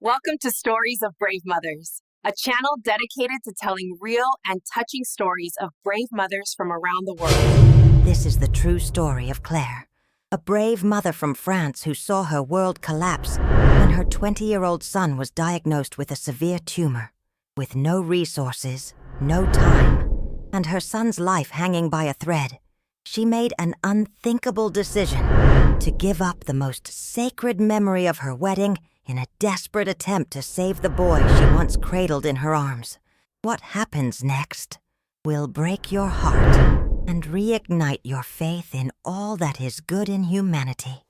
Welcome to Stories of Brave Mothers, a channel dedicated to telling real and touching stories of brave mothers from around the world. This is the true story of Claire, a brave mother from France who saw her world collapse when her 20-year-old son was diagnosed with a severe tumor. With no resources, no time, and her son's life hanging by a thread, she made an unthinkable decision to give up the most sacred memory of her wedding in a desperate attempt to save the boy she once cradled in her arms. What happens next will break your heart and reignite your faith in all that is good in humanity.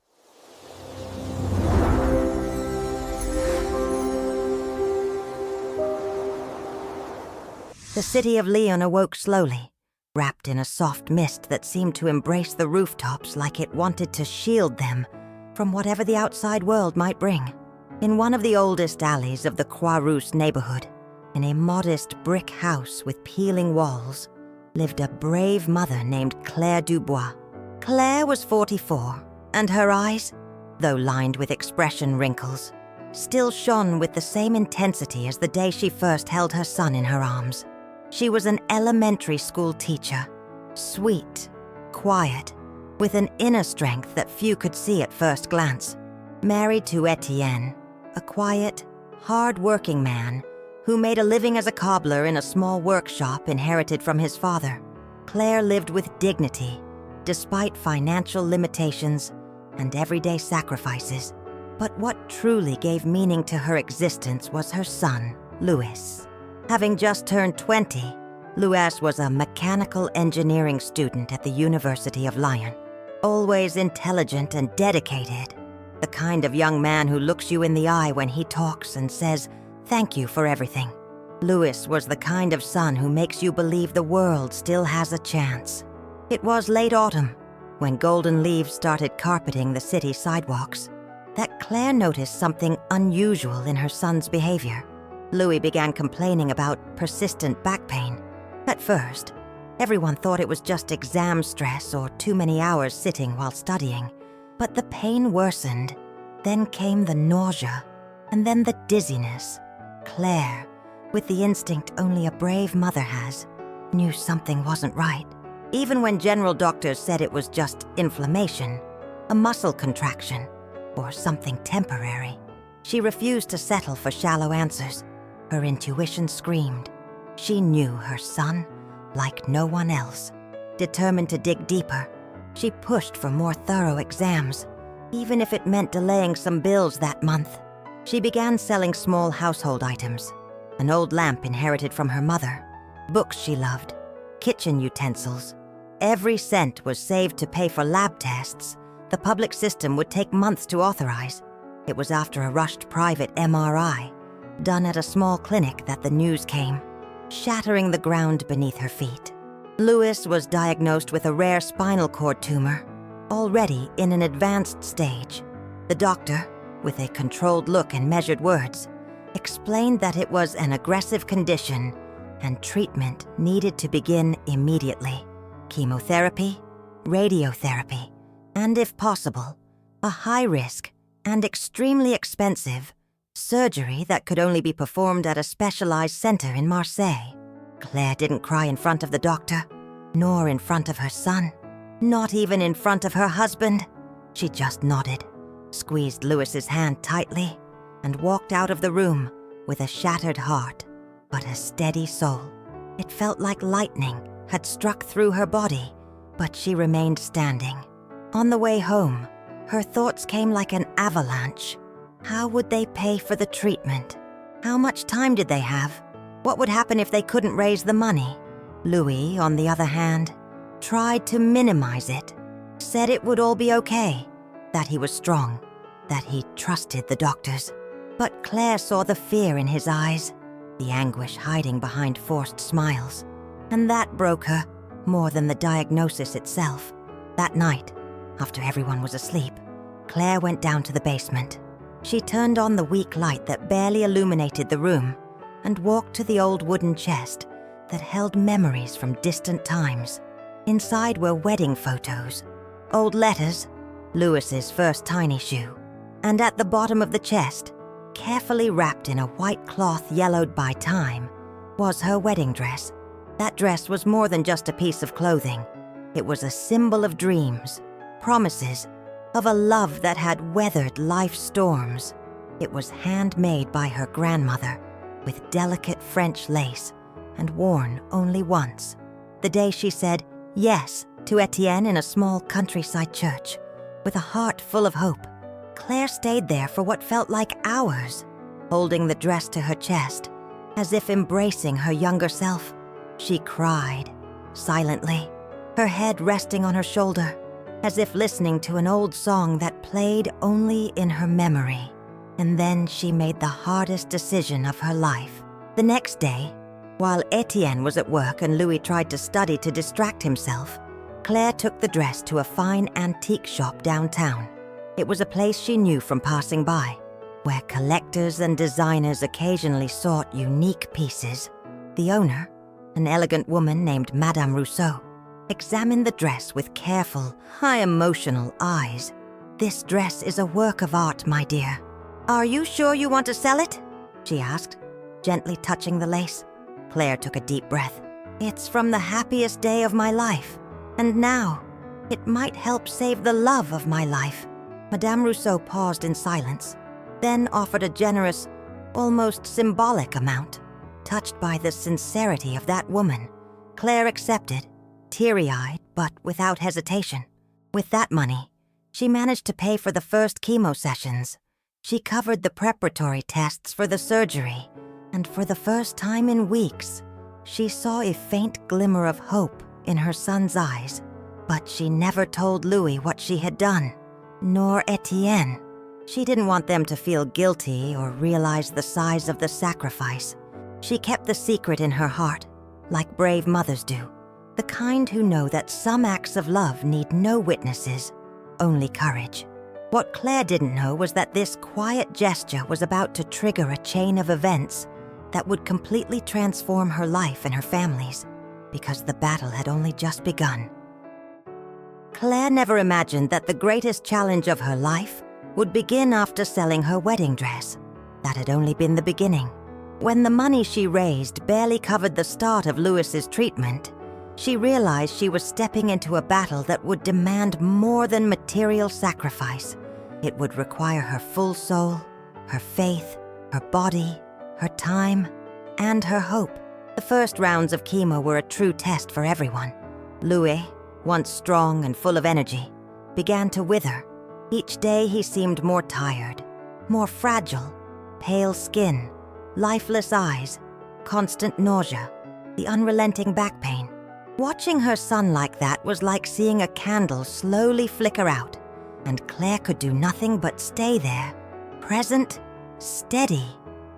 The city of Lyon awoke slowly, wrapped in a soft mist that seemed to embrace the rooftops like it wanted to shield them from whatever the outside world might bring. In one of the oldest alleys of the Croix-Rousse neighborhood, in a modest brick house with peeling walls, lived a brave mother named Claire Dubois. Claire was 44, and her eyes, though lined with expression wrinkles, still shone with the same intensity as the day she first held her son in her arms. She was an elementary school teacher, sweet, quiet, with an inner strength that few could see at first glance. Married to Etienne, a quiet, hard-working man who made a living as a cobbler in a small workshop inherited from his father, Claire lived with dignity, despite financial limitations and everyday sacrifices. But what truly gave meaning to her existence was her son, Louis. Having just turned 20, Louis was a mechanical engineering student at the University of Lyon. Always intelligent and dedicated, the kind of young man who looks you in the eye when he talks and says, "Thank you for everything." Louis was the kind of son who makes you believe the world still has a chance. It was late autumn, when golden leaves started carpeting the city sidewalks, that Claire noticed something unusual in her son's behavior. Louis began complaining about persistent back pain. At first, everyone thought it was just exam stress or too many hours sitting while studying. But the pain worsened. Then came the nausea, and then the dizziness. Claire, with the instinct only a brave mother has, knew something wasn't right. Even when general doctors said it was just inflammation, a muscle contraction, or something temporary, she refused to settle for shallow answers. Her intuition screamed. She knew her son like no one else. Determined to dig deeper, she pushed for more thorough exams, even if it meant delaying some bills that month. She began selling small household items, an old lamp inherited from her mother, books she loved, kitchen utensils. Every cent was saved to pay for lab tests the public system would take months to authorize. It was after a rushed private MRI, done at a small clinic, that the news came, shattering the ground beneath her feet. Louis was diagnosed with a rare spinal cord tumor, already in an advanced stage. The doctor, with a controlled look and measured words, explained that it was an aggressive condition and treatment needed to begin immediately. Chemotherapy, radiotherapy, and if possible, a high-risk and extremely expensive surgery that could only be performed at a specialized center in Marseille. Claire didn't cry in front of the doctor, nor in front of her son, not even in front of her husband. She just nodded, squeezed Louis's hand tightly, and walked out of the room with a shattered heart, but a steady soul. It felt like lightning had struck through her body, but she remained standing. On the way home, her thoughts came like an avalanche. How would they pay for the treatment? How much time did they have? What would happen if they couldn't raise the money? Louis, on the other hand, tried to minimize it, said it would all be okay, that he was strong, that he trusted the doctors. But Claire saw the fear in his eyes, the anguish hiding behind forced smiles, and that broke her more than the diagnosis itself. That night, after everyone was asleep, Claire went down to the basement. She turned on the weak light that barely illuminated the room and walked to the old wooden chest that held memories from distant times. Inside were wedding photos, old letters, Louis's first tiny shoe, and at the bottom of the chest, carefully wrapped in a white cloth yellowed by time, was her wedding dress. That dress was more than just a piece of clothing. It was a symbol of dreams, promises, of a love that had weathered life's storms. It was handmade by her grandmother, with delicate French lace, and worn only once. The day she said yes to Etienne in a small countryside church, with a heart full of hope. Claire stayed there for what felt like hours, holding the dress to her chest, as if embracing her younger self. She cried, silently, her head resting on her shoulder, as if listening to an old song that played only in her memory. And then she made the hardest decision of her life. The next day, while Etienne was at work and Louis tried to study to distract himself, Claire took the dress to a fine antique shop downtown. It was a place she knew from passing by, where collectors and designers occasionally sought unique pieces. The owner, an elegant woman named Madame Rousseau, examined the dress with careful, high-emotional eyes. "This dress is a work of art, my dear. Are you sure you want to sell it?" she asked, gently touching the lace. Claire took a deep breath. "It's from the happiest day of my life, and now it might help save the love of my life." Madame Rousseau paused in silence, then offered a generous, almost symbolic amount. Touched by the sincerity of that woman, Claire accepted, teary-eyed but without hesitation. With that money, she managed to pay for the first chemo sessions. She covered the preparatory tests for the surgery, and for the first time in weeks, she saw a faint glimmer of hope in her son's eyes. But she never told Louis what she had done, nor Etienne. She didn't want them to feel guilty or realize the size of the sacrifice. She kept the secret in her heart, like brave mothers do, the kind who know that some acts of love need no witnesses, only courage. What Claire didn't know was that this quiet gesture was about to trigger a chain of events that would completely transform her life and her family's, because the battle had only just begun. Claire never imagined that the greatest challenge of her life would begin after selling her wedding dress. That had only been the beginning. When the money she raised barely covered the start of Louis's treatment, she realized she was stepping into a battle that would demand more than material sacrifice. It would require her full soul, her faith, her body, her time, and her hope. The first rounds of chemo were a true test for everyone. Louis, once strong and full of energy, began to wither. Each day he seemed more tired, more fragile, pale skin, lifeless eyes, constant nausea, the unrelenting back pain. Watching her son like that was like seeing a candle slowly flicker out, and Claire could do nothing but stay there, present, steady,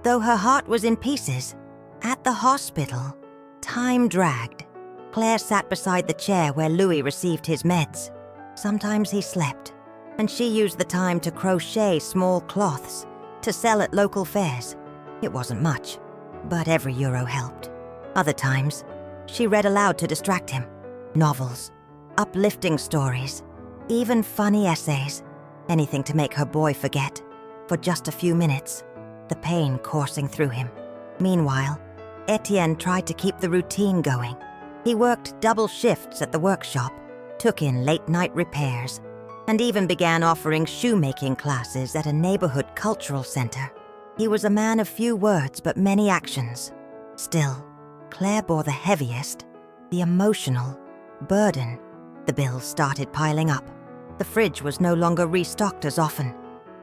though her heart was in pieces. At the hospital, time dragged. Claire sat beside the chair where Louis received his meds. Sometimes he slept, and she used the time to crochet small cloths to sell at local fairs. It wasn't much, but every euro helped. Other times, she read aloud to distract him. Novels, uplifting stories, even funny essays. Anything to make her boy forget, for just a few minutes, the pain coursing through him. Meanwhile, Etienne tried to keep the routine going. He worked double shifts at the workshop, took in late-night repairs, and even began offering shoemaking classes at a neighborhood cultural center. He was a man of few words but many actions. Still, Claire bore the heaviest, the emotional, burden. The bills started piling up. The fridge was no longer restocked as often.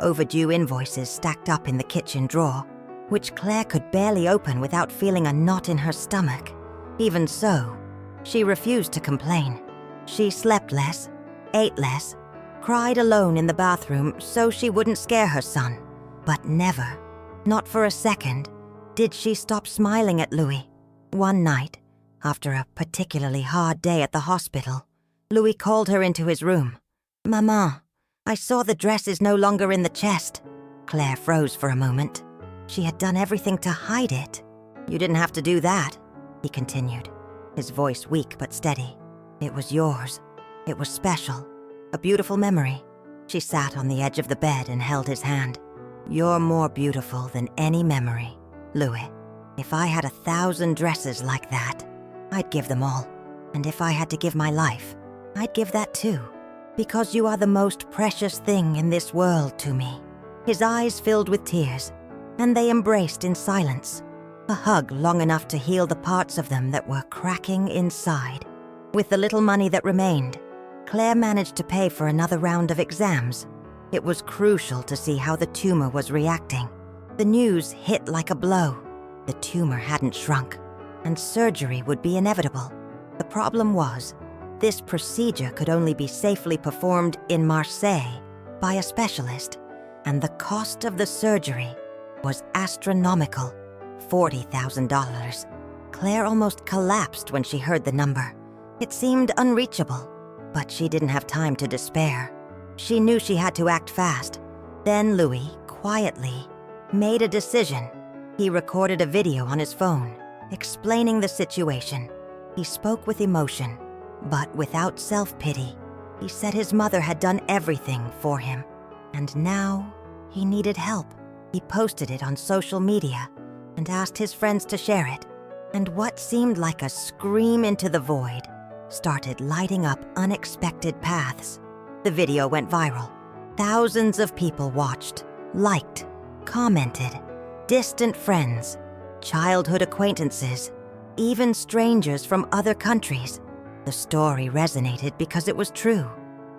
Overdue invoices stacked up in the kitchen drawer, which Claire could barely open without feeling a knot in her stomach. Even so, she refused to complain. She slept less, ate less, cried alone in the bathroom so she wouldn't scare her son. But never, not for a second, did she stop smiling at Louis. One night, after a particularly hard day at the hospital, Louis called her into his room. "Maman, I saw the dress is no longer in the chest." Claire froze for a moment. She had done everything to hide it. "You didn't have to do that," he continued, his voice weak but steady. "It was yours. It was special. A beautiful memory." She sat on the edge of the bed and held his hand. You're more beautiful than any memory, Louis. If I had 1,000 dresses like that, I'd give them all. And if I had to give my life, I'd give that too. Because you are the most precious thing in this world to me." His eyes filled with tears, and they embraced in silence, a hug long enough to heal the parts of them that were cracking inside. With the little money that remained, Claire managed to pay for another round of exams. It was crucial to see how the tumor was reacting. The news hit like a blow. The tumor hadn't shrunk, and surgery would be inevitable. The problem was, this procedure could only be safely performed in Marseille by a specialist, and the cost of the surgery was astronomical, $40,000. Claire almost collapsed when she heard the number. It seemed unreachable, but she didn't have time to despair. She knew she had to act fast. Then Louis, quietly, made a decision. He recorded a video on his phone, explaining the situation. He spoke with emotion, but without self-pity. He said his mother had done everything for him, and now he needed help. He posted it on social media and asked his friends to share it. And what seemed like a scream into the void started lighting up unexpected paths. The video went viral. Thousands of people watched, liked, commented. Distant friends, childhood acquaintances, even strangers from other countries. The story resonated because it was true.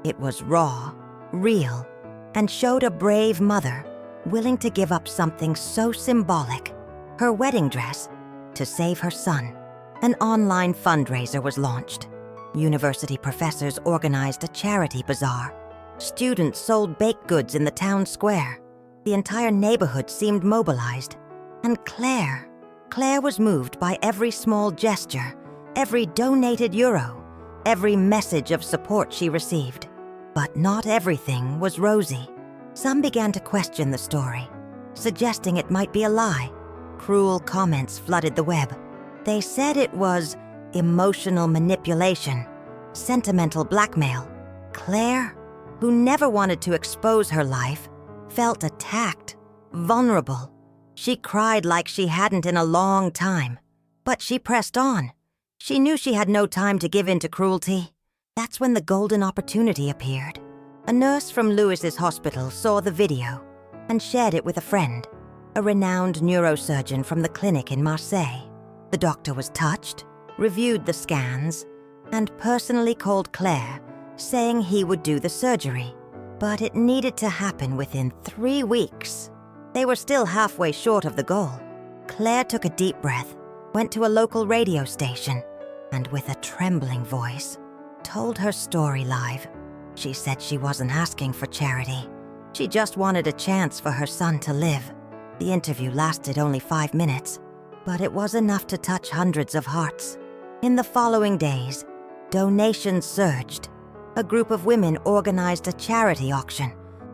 It was raw, real, and showed a brave mother willing to give up something so symbolic, her wedding dress, to save her son. An online fundraiser was launched. University professors organized a charity bazaar. Students sold baked goods in the town square. The entire neighborhood seemed mobilized. And Claire was moved by every small gesture, every donated euro, every message of support she received. But not everything was rosy. Some began to question the story, suggesting it might be a lie. Cruel comments flooded the web. They said it was emotional manipulation, sentimental blackmail. Claire, who never wanted to expose her life, felt attacked, vulnerable. She cried like she hadn't in a long time, but she pressed on. She knew she had no time to give in to cruelty. That's when the golden opportunity appeared. A nurse from Louis's hospital saw the video and shared it with a friend, a renowned neurosurgeon from the clinic in Marseille. The doctor was touched, reviewed the scans, and personally called Claire, saying he would do the surgery. But it needed to happen within 3 weeks. They were still halfway short of the goal. Claire took a deep breath, went to a local radio station, and with a trembling voice, told her story live. She said she wasn't asking for charity. She just wanted a chance for her son to live. The interview lasted only 5 minutes, but it was enough to touch hundreds of hearts. In the following days, donations surged. A group of women organized a charity auction.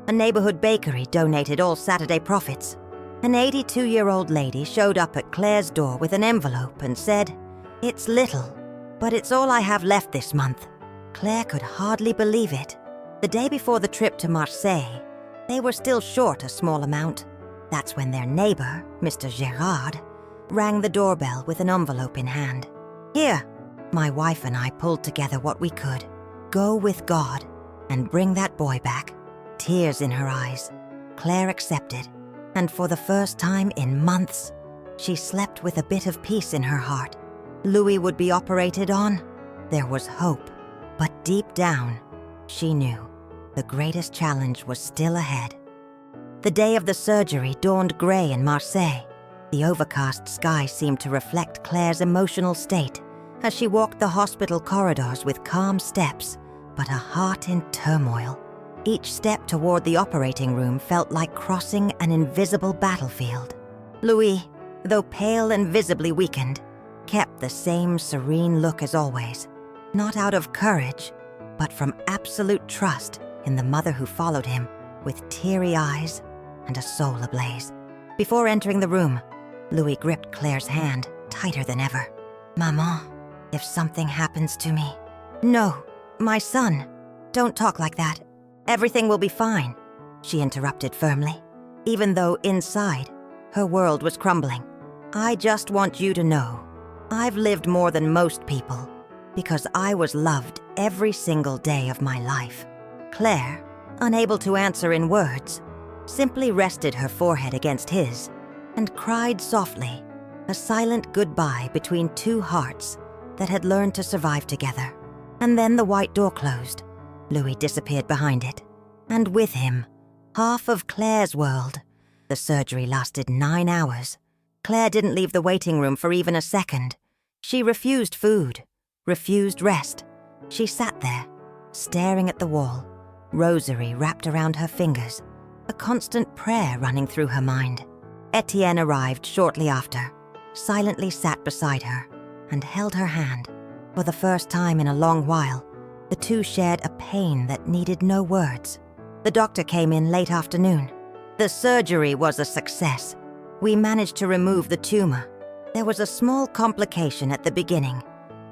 A neighborhood bakery donated all Saturday profits. An 82-year-old lady showed up at Claire's door with an envelope and said, "It's little, but it's all I have left this month." Claire could hardly believe it. The day before the trip to Marseille, they were still short a small amount. That's when their neighbor, Mr. Gerard, rang the doorbell with an envelope in hand. "Here." My wife and I pulled together what we could. Go with God and bring that boy back. Tears in her eyes. Claire accepted, and for the first time in months, she slept with a bit of peace in her heart. Louis would be operated on. There was hope, but deep down, she knew the greatest challenge was still ahead. The day of the surgery dawned gray in Marseille. The overcast sky seemed to reflect Claire's emotional state as she walked the hospital corridors with calm steps, but a heart in turmoil. Each step toward the operating room felt like crossing an invisible battlefield. Louis, though pale and visibly weakened, kept the same serene look as always, not out of courage, but from absolute trust in the mother who followed him with teary eyes and a soul ablaze. Before entering the room, Louis gripped Claire's hand tighter than ever. "Maman, if something happens to me..." "No, my son, don't talk like that. Everything will be fine," she interrupted firmly. even though inside, her world was crumbling. "I just want you to know, I've lived more than most people because I was loved every single day of my life." Claire, unable to answer in words, simply rested her forehead against his and cried softly, a silent goodbye between two hearts that had learned to survive together. And then the white door closed. Louis disappeared behind it, and with him, half of Claire's world. The surgery lasted 9 hours. Claire didn't leave the waiting room for even a second. She refused food, refused rest. She sat there, staring at the wall, rosary wrapped around her fingers, a constant prayer running through her mind. Etienne arrived shortly after, silently sat beside her, and held her hand. For the first time in a long while, the two shared a pain that needed no words. The doctor came in late afternoon. "The surgery was a success. We managed to remove the tumor. There was a small complication at the beginning,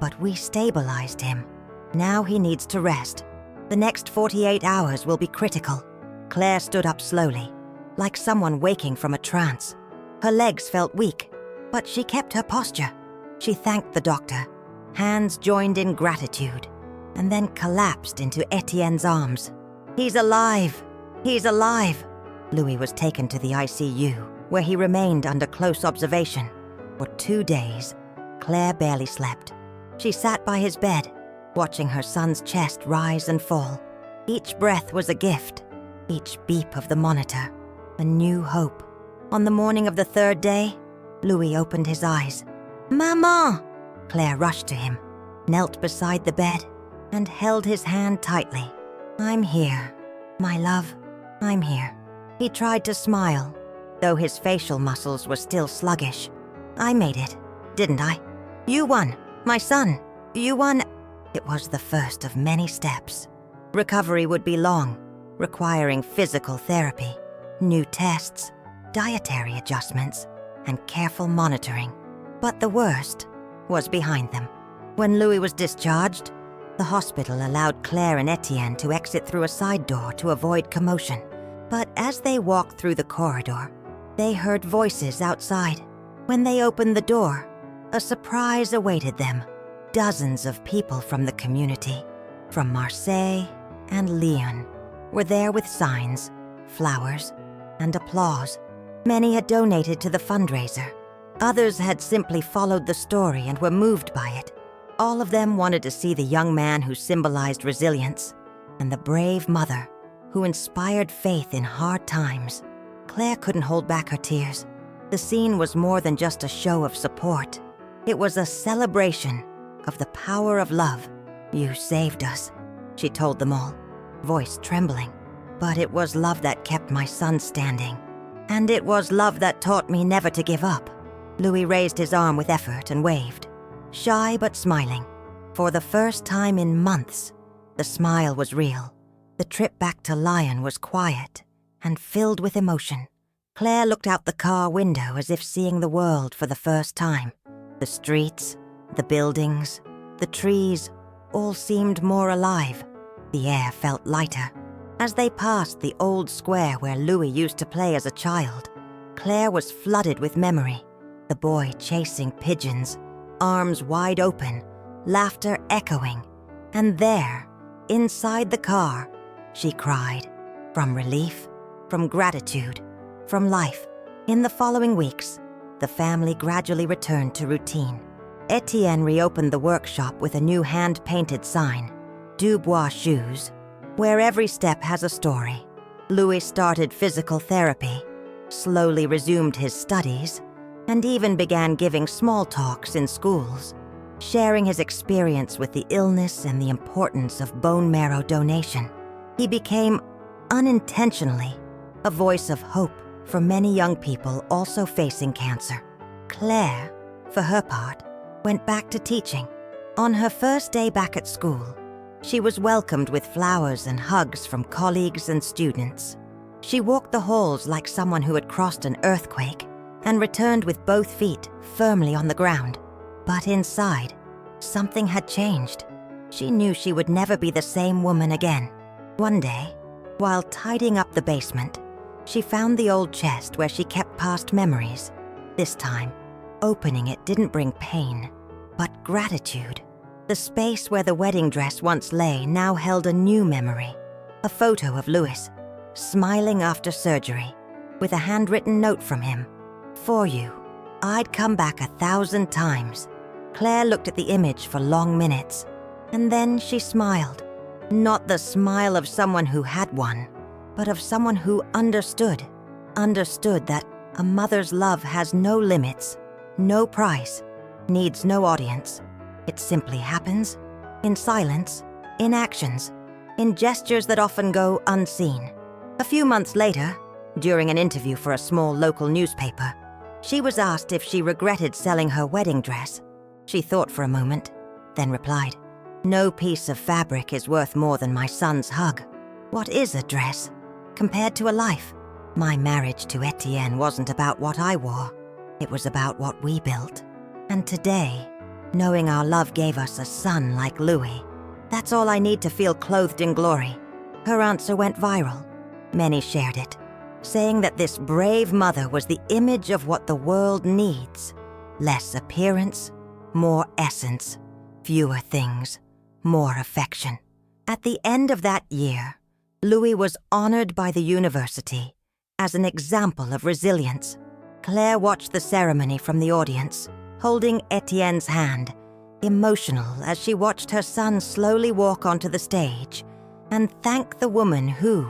but we stabilized him. Now he needs to rest. The next 48 hours will be critical." Claire stood up slowly, like someone waking from a trance. Her legs felt weak, but she kept her posture. She thanked the doctor, hands joined in gratitude, and then collapsed into Etienne's arms. "He's alive! He's alive!" Louis was taken to the ICU, where he remained under close observation. For 2 days, Claire barely slept. She sat by his bed, watching her son's chest rise and fall. Each breath was a gift, each beep of the monitor, a new hope. On the morning of the 3rd day, Louis opened his eyes. "Maman!" Claire rushed to him, knelt beside the bed, and held his hand tightly. "I'm here, my love, I'm here." He tried to smile, though his facial muscles were still sluggish. "I made it, didn't I? You won, my son, you won." It was the first of many steps. Recovery would be long, requiring physical therapy, new tests, dietary adjustments, and careful monitoring. But the worst was behind them. When Louis was discharged, the hospital allowed Claire and Etienne to exit through a side door to avoid commotion. But as they walked through the corridor, they heard voices outside. When they opened the door, a surprise awaited them. Dozens of people from the community, from Marseille and Lyon, were there with signs, flowers, and applause. Many had donated to the fundraiser. Others had simply followed the story and were moved by it. All of them wanted to see the young man who symbolized resilience and the brave mother who inspired faith in hard times. Claire couldn't hold back her tears. The scene was more than just a show of support. It was a celebration of the power of love. "You saved us," she told them all, voice trembling. "But it was love that kept my son standing. And it was love that taught me never to give up." Louis raised his arm with effort and waved, shy but smiling. For the first time in months, the smile was real. The trip back to Lyon was quiet and filled with emotion. Claire looked out the car window as if seeing the world for the first time. The streets, the buildings, the trees, all seemed more alive. The air felt lighter. As they passed the old square where Louis used to play as a child, Claire was flooded with memory. The boy chasing pigeons, arms wide open, laughter echoing. And there, inside the car, she cried. From relief, from gratitude, from life. In the following weeks, the family gradually returned to routine. Etienne reopened the workshop with a new hand-painted sign, Dubois Shoes, where every step has a story. Louis started physical therapy, slowly resumed his studies, and even began giving small talks in schools, sharing his experience with the illness and the importance of bone marrow donation. He became, unintentionally, a voice of hope for many young people also facing cancer. Claire, for her part, went back to teaching. On her first day back at school, she was welcomed with flowers and hugs from colleagues and students. She walked the halls like someone who had crossed an earthquake and returned with both feet firmly on the ground. But inside, something had changed. She knew she would never be the same woman again. One day, while tidying up the basement, She found the old chest where she kept past memories. This time, opening it didn't bring pain, but gratitude. The space where the wedding dress once lay now held a new memory. A photo of Louis, smiling after surgery, with a handwritten note from him. "For you, I'd come back 1,000 times." Claire looked at the image for long minutes, and then she smiled. Not the smile of someone who had one, but of someone who understood that a mother's love has no limits, no price, needs no audience. It simply happens, in silence, in actions, in gestures that often go unseen. A few months later, during an interview for a small local newspaper, she was asked if she regretted selling her wedding dress. She thought for a moment, then replied, "No piece of fabric is worth more than my son's hug. What is a dress compared to a life? My marriage to Etienne wasn't about what I wore. It was about what we built. And today, knowing our love gave us a son like Louis, that's all I need to feel clothed in glory." Her answer went viral. Many shared it, saying that this brave mother was the image of what the world needs. Less appearance, more essence, fewer things, more affection. At the end of that year, Louis was honored by the university as an example of resilience. Claire watched the ceremony from the audience, holding Etienne's hand, emotional as she watched her son slowly walk onto the stage and thank the woman who,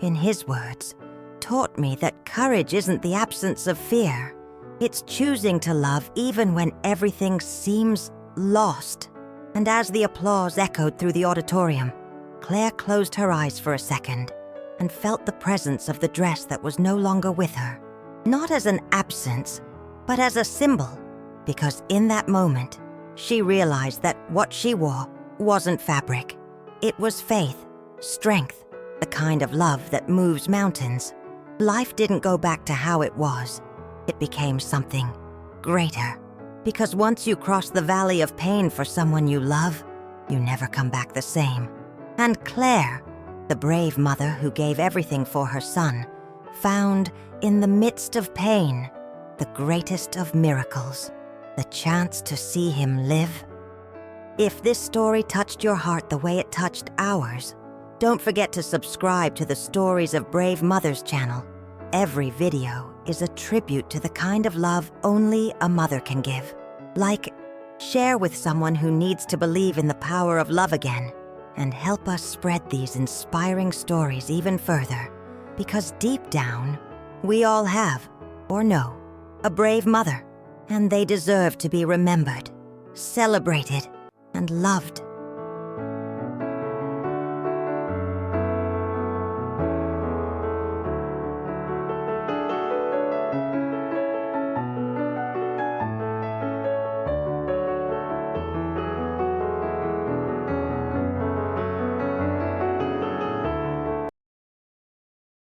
in his words, taught me that courage isn't the absence of fear. It's choosing to love even when everything seems lost. And as the applause echoed through the auditorium, Claire closed her eyes for a second and felt the presence of the dress that was no longer with her. Not as an absence, but as a symbol, because in that moment, she realized that what she wore wasn't fabric. It was faith, strength, the kind of love that moves mountains. Life didn't go back to how it was. It became something greater. Because once you cross the valley of pain for someone you love, you never come back the same. And Claire, the brave mother who gave everything for her son, found, in the midst of pain, the greatest of miracles, the chance to see him live. If this story touched your heart the way it touched ours, don't forget to subscribe to the Stories of Brave Mothers channel. Every video is a tribute to the kind of love only a mother can give. Like, share with someone who needs to believe in the power of love again, and help us spread these inspiring stories even further. Because deep down, we all have, or know, a brave mother, and they deserve to be remembered, celebrated, and loved.